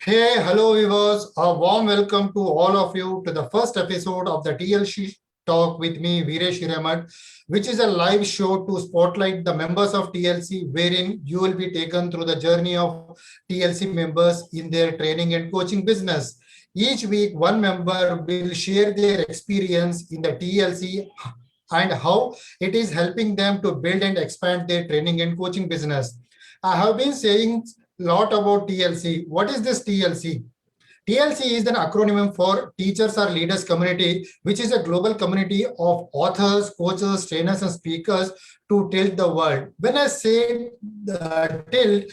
Hey, hello viewers. A warm welcome to all of you to the first episode of the TLC Talk with me, Viresh Hiramat, which is a live show to spotlight the members of TLC, wherein you will be taken through the journey of TLC members in their training and coaching business. Each week, one member will share their experience in the TLC and how it is helping them to build and expand their training and coaching business. I have been saying lot about TLC. What is this TLC? TLC is an acronym for Teachers or Leaders Community, which is a global community of authors, coaches, trainers, and speakers to tilt the world. When I say tilt,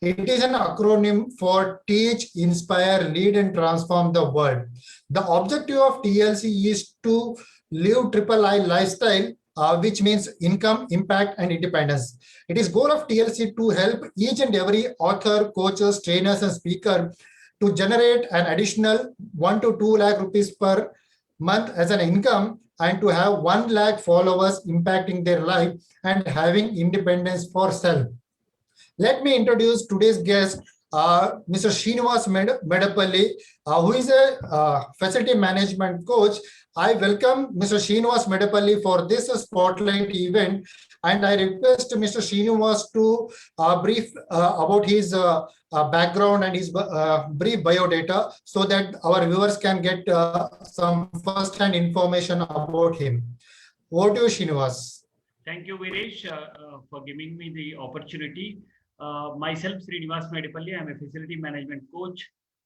it is an acronym for Teach, Inspire, Lead, and Transform the World. The objective of TLC is to live triple I lifestyle, which means income, impact, and independence. It is goal of TLC to help each and every author, coaches, trainers, and speaker to generate an additional 1 to 2 lakh rupees per month as an income and to have 1 lakh followers impacting their life and having independence for self. Let me introduce today's guest, Mr. Srinivas Medapalli, who is a facility management coach. I welcome Mr. Srinivas Medapalli for this spotlight event, and I request Mr. Srinivas to brief about his background and his brief biodata so that our viewers can get some first-hand information about him. Over to you, Srinivas. Thank you, Viresh, for giving me the opportunity. Myself, Srinivas Medapalli, I'm a facility management coach.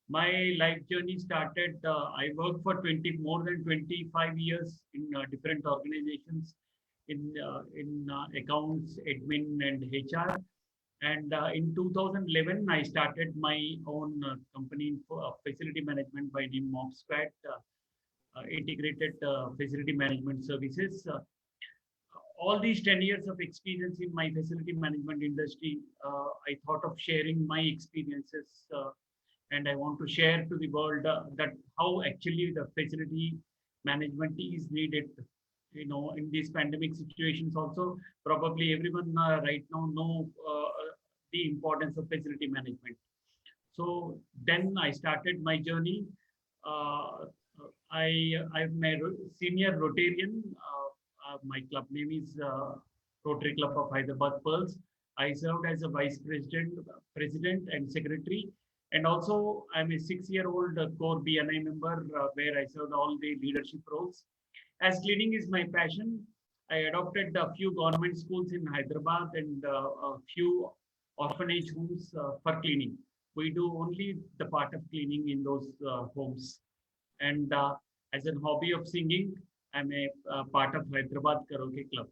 My life journey started, I worked for more than 25 years in different organizations in accounts, admin, and HR. And in 2011, I started my own company for facility management by name of SQUAD, Integrated Facility Management Services. All these 10 years of experience in my facility management industry, I thought of sharing my experiences and I want to share to the world that how actually the facility management is needed. You know, in these pandemic situations also, probably everyone right now know the importance of facility management. So then I started my journey. I'm a senior Rotarian. My club name is Rotary Club of Hyderabad Pearls. I served as a vice president, and secretary, and also I'm a 6-year-old core BNI member where I served all the leadership roles. As cleaning is my passion, I adopted a few government schools in Hyderabad and a few orphanage homes for cleaning. We do only the part of cleaning in those homes. And as a hobby of singing, I'm a part of Hyderabad Karaoke Club.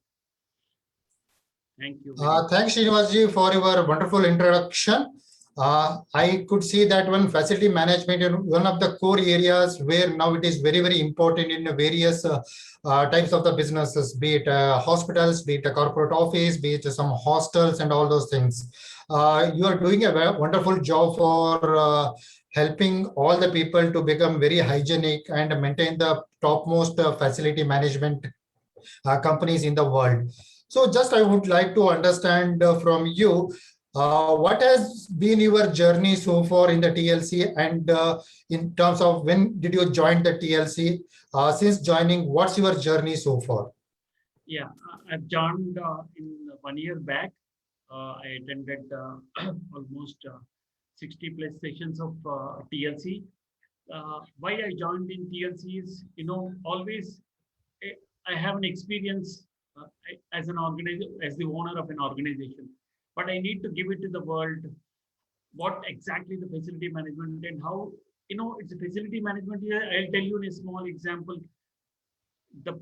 Thank you. Thanks, Srinivasji, for your wonderful introduction. I could see that one facility management is one of the core areas where now it is very, very important in various types of the businesses, be it hospitals, be it a corporate office, be it some hostels and all those things. You are doing a wonderful job for helping all the people to become very hygienic and maintain the topmost facility management companies in the world. So just I would like to understand from you, what has been your journey so far in the TLC, and in terms of when did you join the TLC? Since joining, what's your journey so far? Yeah, I've joined in 1 year back. I attended almost 60 plus sessions of TLC. Why I joined in TLC is, you know, always I have an experience as an as the owner of an organization, but I need to give it to the world what exactly the facility management and how, you know, it's a facility management here. I'll tell you in a small example. The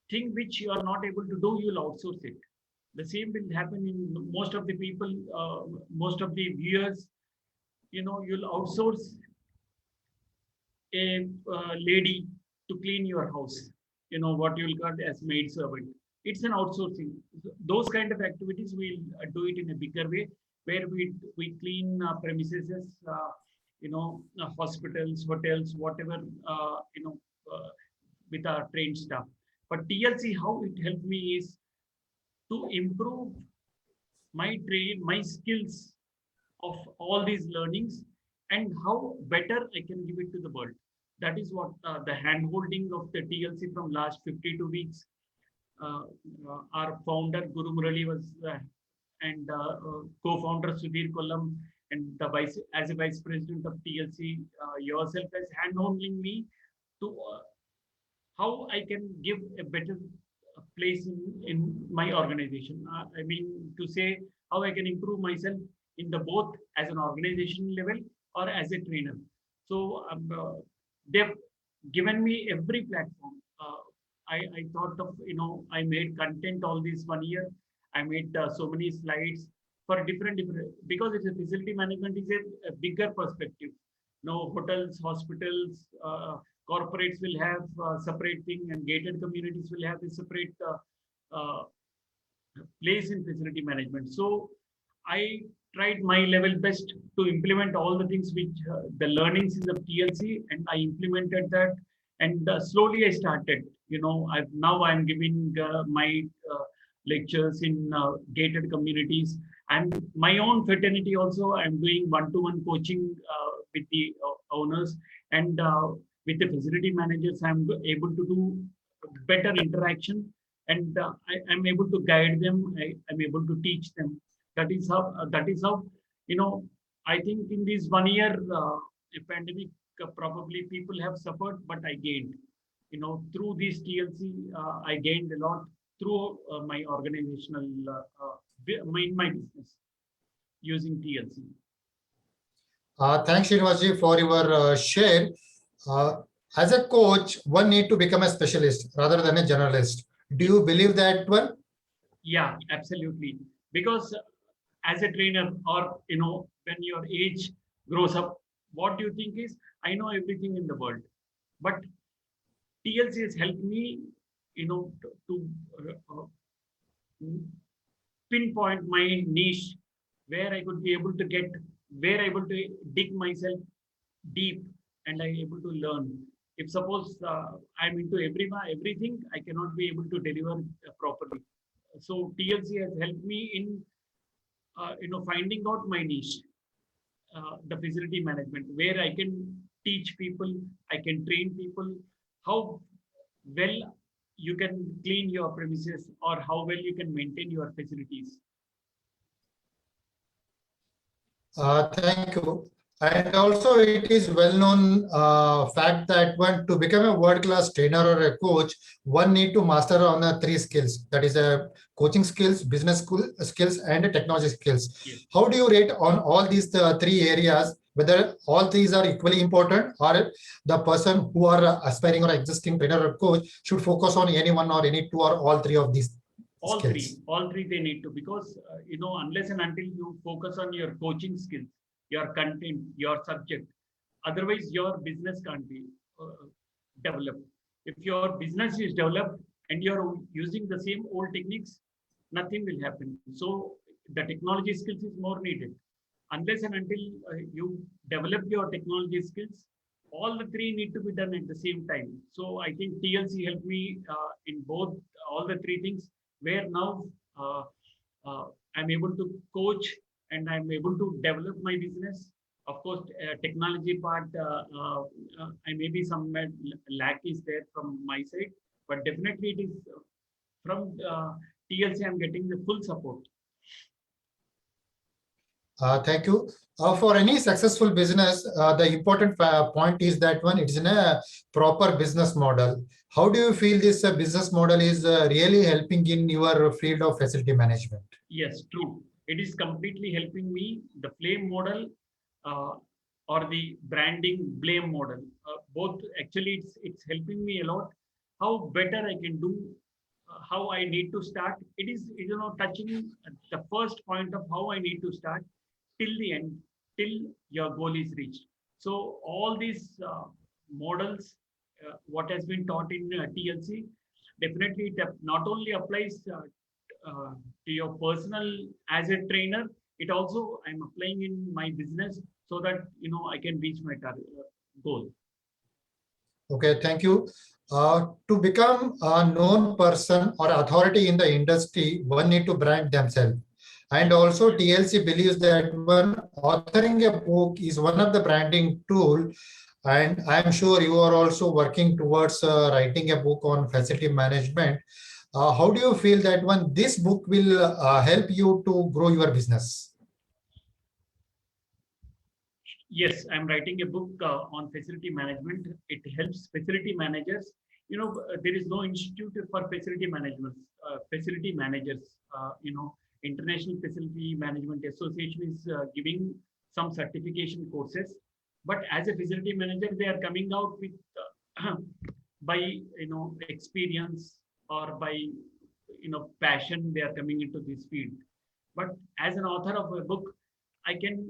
thing which you are not able to do, you'll outsource it. The same will happen in most of the people, most of the viewers. You know, you'll outsource a lady to clean your house. You know what you'll got as maid servant. It's an outsourcing. Those kind of activities we'll do it in a bigger way, where we clean premises, you know, hospitals, hotels, whatever, you know, with our trained staff. But TLC, how it helped me is to improve my skills of all these learnings and how better I can give it to the world. That is what the hand holding of the TLC from last 52 weeks. Our founder Guru Murali was and co-founder Sudhir Kollam and the as a vice president of TLC, yourself as hand holding me to how I can give a better place in my organization. I mean to say how I can improve myself in the both as an organization level or as a trainer. So they've given me every platform. I thought of, I made content all this 1 year. I made so many slides for different, because it's a facility management is a bigger perspective. No hotels, hospitals, corporates will have separate thing, and gated communities will have a separate place in facility management. So I tried my level best to implement all the things which the learnings in the TLC, and I implemented that. And slowly I started. Now I'm giving my lectures in gated communities, and my own fraternity also. I'm doing one-to-one coaching with the owners and with the facility managers. I'm able to do better interaction, and I'm able to guide them. I'm able to teach them. That is how I think in this 1 year pandemic, probably people have suffered, but I gained. Through this TLC, I gained a lot through my organizational in my business using TLC. Thanks, Srinivasji, for your share. As a coach, one need to become a specialist rather than a generalist. Do you believe that one? Yeah, absolutely. Because as a trainer, or when your age grows up, what do you think is, I know everything in the world, but TLC has helped me, to pinpoint my niche, where I could be able to get, where I able to dig myself deep, and I'm able to learn. If suppose I'm into everything, I cannot be able to deliver properly. So TLC has helped me in finding out my niche, the facility management, where I can teach people, I can train people how well you can clean your premises or how well you can maintain your facilities. Thank you. And also, it is well-known fact that one to become a world-class trainer or a coach, one need to master on three skills. That is a coaching skills, business skills, and technology skills. Yes. How do you rate on all these three areas? Whether all these are equally important, or the person who are aspiring or existing trainer or coach should focus on any one or any two or all three of these All skills? all three they need to, because unless and until you focus on your coaching skills, your content, your subject, otherwise your business can't be developed. If your business is developed and you're using the same old techniques, nothing will happen. So the technology skills is more needed. Unless and until you develop your technology skills, all the three need to be done at the same time. So I think TLC helped me in both all the three things, where now I'm able to coach and I'm able to develop my business. Of course, technology part, maybe some lack is there from my side, but definitely it is from TLC. I'm getting the full support. Thank you. For any successful business, the important point is that one, it is in a proper business model. How do you feel this business model is really helping in your field of facility management? Yes, true. It is completely helping me. The flame model or the branding blame model, both actually it's helping me a lot. How better I can do, how I need to start. It is touching the first point of how I need to start till the end, till your goal is reached. So all these models, what has been taught in TLC, definitely it not only applies to your personal as a trainer, it also I'm applying in my business so that I can reach my target goal. Okay, thank you. To become a known person or authority in the industry, one need to brand themselves. And also TLC believes that when authoring a book is one of the branding tool, and I'm sure you are also working towards writing a book on facility management. How do you feel that when this book will help you to grow your business? Yes, I'm writing a book on facility management. It helps facility managers. There is no institute for facility management. Facility managers. International Facility Management Association is giving some certification courses. But as a facility manager, they are coming out with by experience or by passion. They are coming into this field. But as an author of a book, I can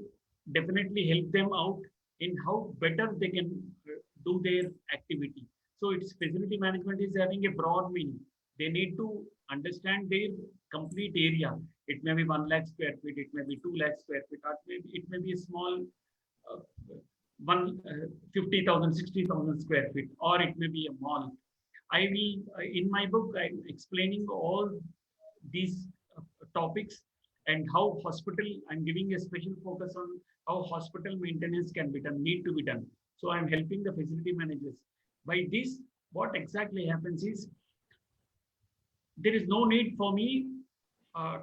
definitely help them out in how better they can do their activity. So its facility management is having a broad meaning. They need to understand their complete area. It may be 1 lakh square feet, it may be 2 lakh square feet, or it may be a small uh, 50,000, 60,000 square feet, or it may be a mall. I will, in my book, I'm explaining all these topics and how hospital, I'm giving a special focus on how hospital maintenance can be done, need to be done. So I'm helping the facility managers. By this, what exactly happens is there is no need for me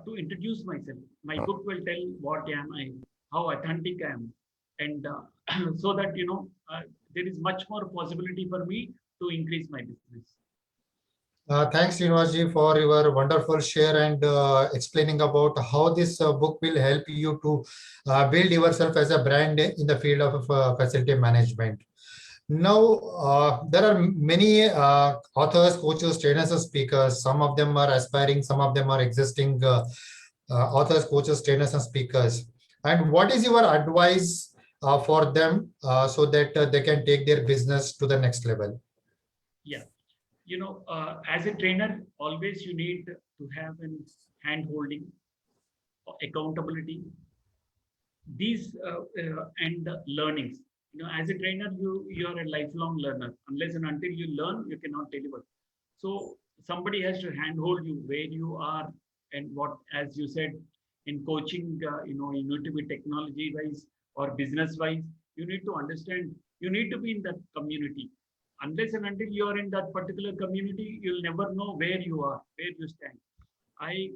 to introduce myself. My book will tell what am I, how authentic I am, and so that there is much more possibility for me to increase my business. Thanks, Srinivasji, for your wonderful share and explaining about how this book will help you to build yourself as a brand in the field of facility management. Now, there are many authors, coaches, trainers, and speakers. Some of them are aspiring, some of them are existing authors, coaches, trainers, and speakers. And what is your advice for them so that they can take their business to the next level? Yeah. As a trainer, always you need to have an hand holding, accountability, these and learnings. As a trainer, you are a lifelong learner. Unless and until you learn, you cannot deliver. So somebody has to handhold you where you are and what, as you said, in coaching, you need to be technology wise or business wise. You need to understand. You need to be in that community. Unless and until you are in that particular community, you'll never know where you are, where you stand. I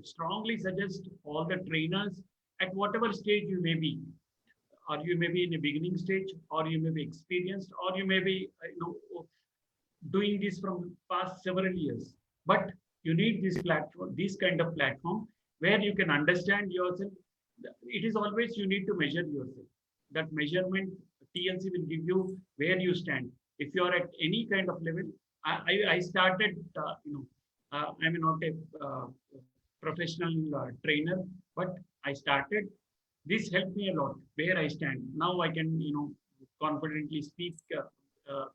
strongly suggest all the trainers at whatever stage you may be, or you may be in a beginning stage, or you may be experienced, or you may be doing this from past several years. But you need this platform, this kind of platform where you can understand yourself. It is always you need to measure yourself. That measurement TLC will give you where you stand. If you are at any kind of level, I started, I'm not a professional trainer, but I started. This helped me a lot where I stand. Now I can, confidently speak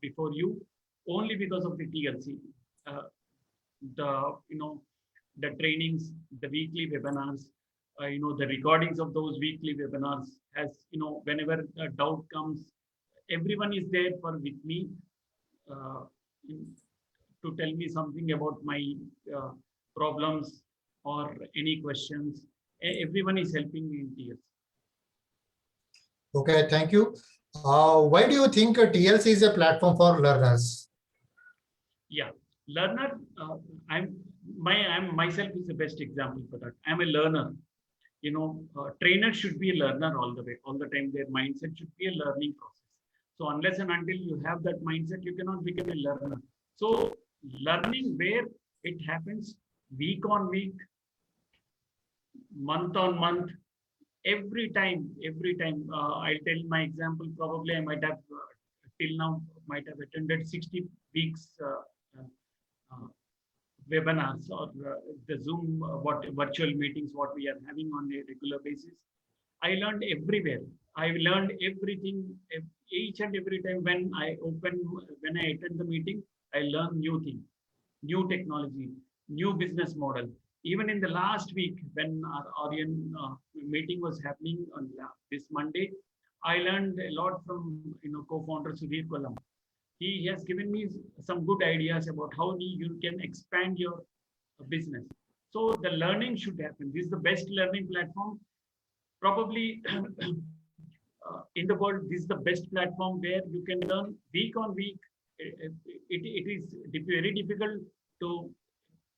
before you only because of the TLC. The, the trainings, the weekly webinars, the recordings of those weekly webinars, as whenever a doubt comes, everyone is there for with me uh, to tell me something about my problems or any questions. Everyone is helping me in TLC. Okay, thank you. Why do you think TLC is a platform for learners? Yeah, learner. I'm myself is the best example for that. I'm a learner. Trainer should be a learner all the way, all the time. Their mindset should be a learning process. So unless and until you have that mindset, you cannot become a learner. So learning where it happens week on week, month on month, every time. I'll tell my example. Probably I might have till now might have attended 60 weeks uh, webinars or the Zoom what virtual meetings what we are having on a regular basis. I learned everywhere. I learned everything each and every time when I attend the meeting. I learn new thing, new technology, new business model. Even in the last week when our Orion meeting was happening on this Monday, I learned a lot from co-founder Sudhir Kollam. He has given me some good ideas about how you can expand your business. So the learning should happen. This is the best learning platform. Probably in the world, this is the best platform where you can learn week on week. It is very difficult to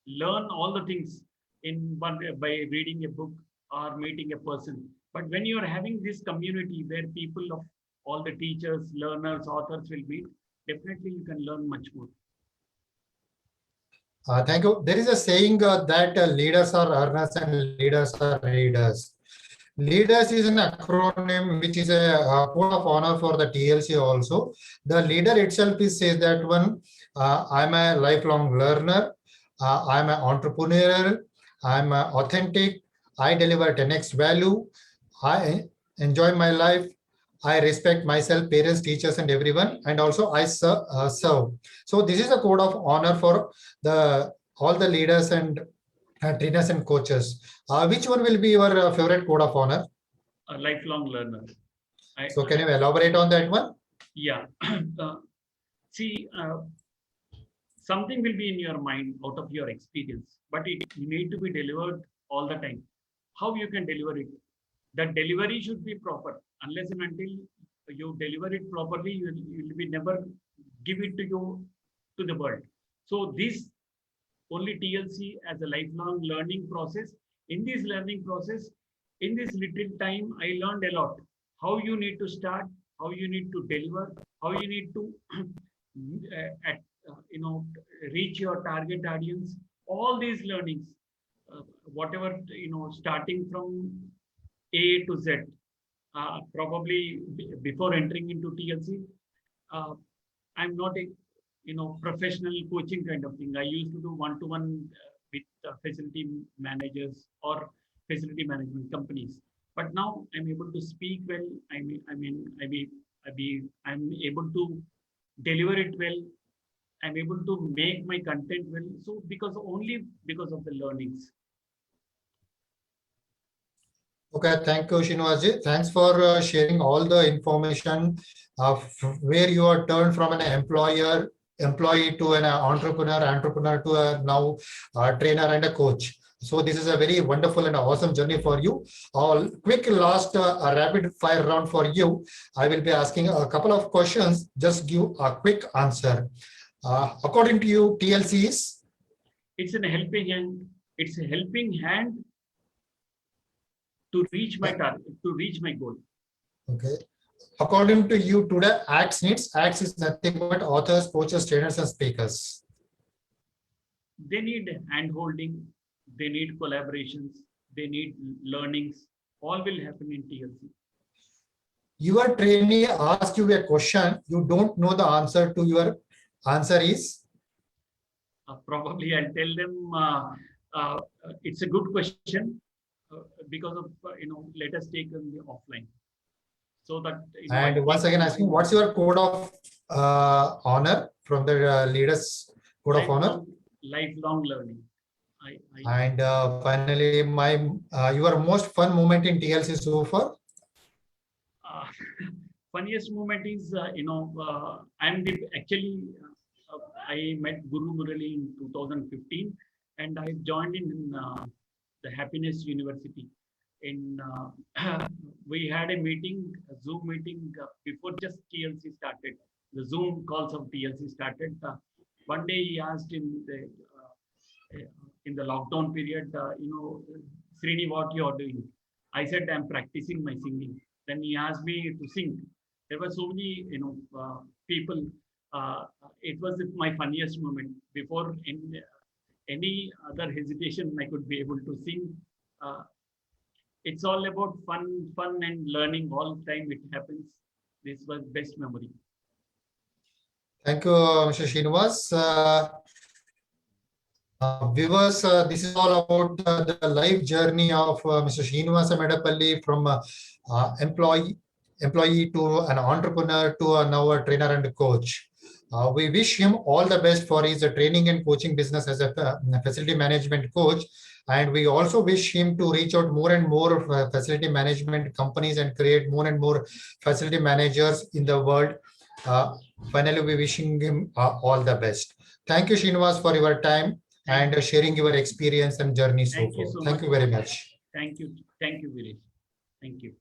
learn all the things in one by reading a book or meeting a person. But when you are having this community where people of all the teachers, learners, authors will meet, definitely you can learn much more. Thank you. There is a saying that leaders are earners and leaders are readers. Leaders is an acronym which is a code of honor for the TLC also. The leader itself is says that one, I'm a lifelong learner, I'm an entrepreneurial, I'm authentic, I deliver 10x value, I enjoy my life, I respect myself, parents, teachers, and everyone, and also I serve. So this is a code of honor for the all the leaders and trainers and coaches. Which one will be your favorite code of honor? A lifelong learner. So can you elaborate on that one? Yeah. See, something will be in your mind out of your experience, but it need to be delivered all the time. How you can deliver it? The delivery should be proper. Unless and until you deliver it properly, you will be never give it to the world. So this only TLC as a lifelong learning process. In this learning process, in this little time, I learned a lot. How you need to start, how you need to deliver, how you need to reach your target audience. All these learnings, whatever starting from A to Z. Probably before entering into TLC, I'm not a professional coaching kind of thing. I used to do one-to-one with facility managers or facility management companies. But now I'm able to speak well. I'm able to deliver it well. I'm able to make my content well. So only because of the learnings. Okay, thank you, Srinivasji. Thanks for sharing all the information of where you are turned from an employee to an entrepreneur to a now trainer and a coach. So this is a very wonderful and awesome journey for you. All quick last rapid fire round for you. I will be asking a couple of questions. Just give a quick answer. According to you, TLC is? It's a helping hand. It's a helping hand to reach my target, to reach my goal. Okay. According to you, today ACTS needs. ACTS is nothing but authors, coaches, trainers, and speakers. They need hand-holding. They need collaborations. They need learnings. All will happen in TLC. Your trainee asks you a question, you don't know the answer to your answer is? Probably I'll tell them it's a good question because of, let us take them offline. So that. And once again asking, what's your code of honor from the leaders code of honor? Lifelong learning. And finally, your most fun moment in TLC so far? Funniest moment is, I met Guru Murali in 2015 and I joined in the Happiness University. We had a meeting, a Zoom meeting before just TLC started. The Zoom calls of TLC started. One day he asked in the lockdown period, Srini, what you are doing? I said, I'm practicing my singing. Then he asked me to sing. There were so many, people. It was my funniest moment. Before any other hesitation, I could be able to sing. It's all about fun and learning all the time. It happens. This was best memory. Thank you, Mr. Srinivas. Viewers, this is all about the life journey of Mr. Srinivasa Medapalli from employee to an entrepreneur to now a trainer and a coach. We wish him all the best for his training and coaching business as a facility management coach. And we also wish him to reach out more and more facility management companies and create more and more facility managers in the world. Finally, we wishing him all the best. Thank you, Srinivas, for your time. and sharing your experience and journey so Thank you far. so Thank much. you very much. Thank you, Viresh. Thank you.